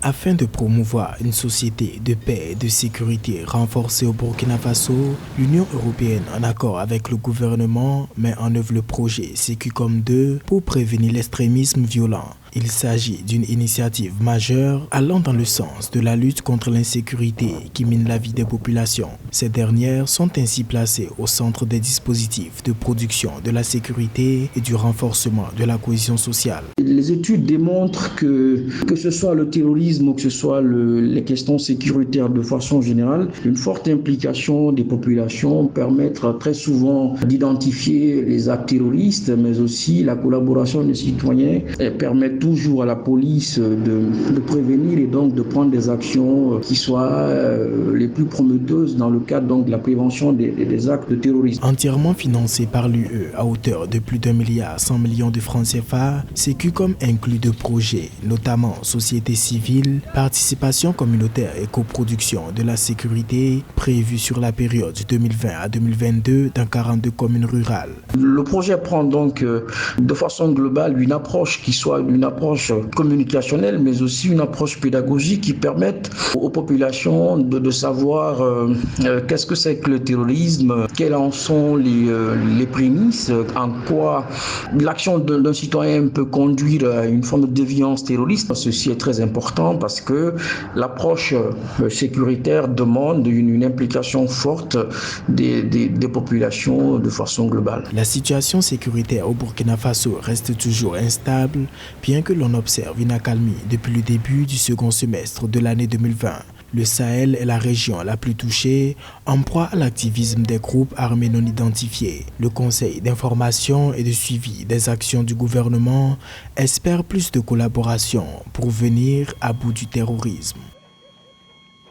Afin de promouvoir une société de paix et de sécurité renforcée au Burkina Faso, l'Union européenne, en accord avec le gouvernement, met en œuvre le projet Sécucom 2 pour prévenir l'extrémisme violent. Il s'agit d'une initiative majeure allant dans le sens de la lutte contre l'insécurité qui mine la vie des populations. Ces dernières sont ainsi placées au centre des dispositifs de production de la sécurité et du renforcement de la cohésion sociale. Les études démontrent que ce soit le terrorisme ou que ce soit les questions sécuritaires de façon générale, une forte implication des populations permet très souvent d'identifier les actes terroristes, mais aussi la collaboration des citoyens permet toujours à la police de prévenir et donc de prendre des actions qui soient les plus prometteuses dans le cadre donc de la prévention des actes de terrorisme. Entièrement financé par l'UE à hauteur de plus d'1,1 milliard de francs CFA, Sécucom inclut deux projets, notamment société civile, participation communautaire et coproduction de la sécurité, prévus sur la période 2020 à 2022 dans 42 communes rurales. Le projet prend donc de façon globale une approche qui soit une approche communicationnelle, mais aussi une approche pédagogique qui permette aux populations de savoir qu'est-ce que c'est que le terrorisme, quelles en sont les prémices, en quoi l'action d'un citoyen peut conduire à une forme de déviance terroriste. Ceci est très important parce que l'approche sécuritaire demande une implication forte des populations de façon globale. La situation sécuritaire au Burkina Faso reste toujours instable, bien que l'on observe une accalmie depuis le début du second semestre de l'année 2020. Le Sahel est la région la plus touchée, en proie à l'activisme des groupes armés non identifiés. Le Conseil d'information et de suivi des actions du gouvernement espère plus de collaboration pour venir à bout du terrorisme.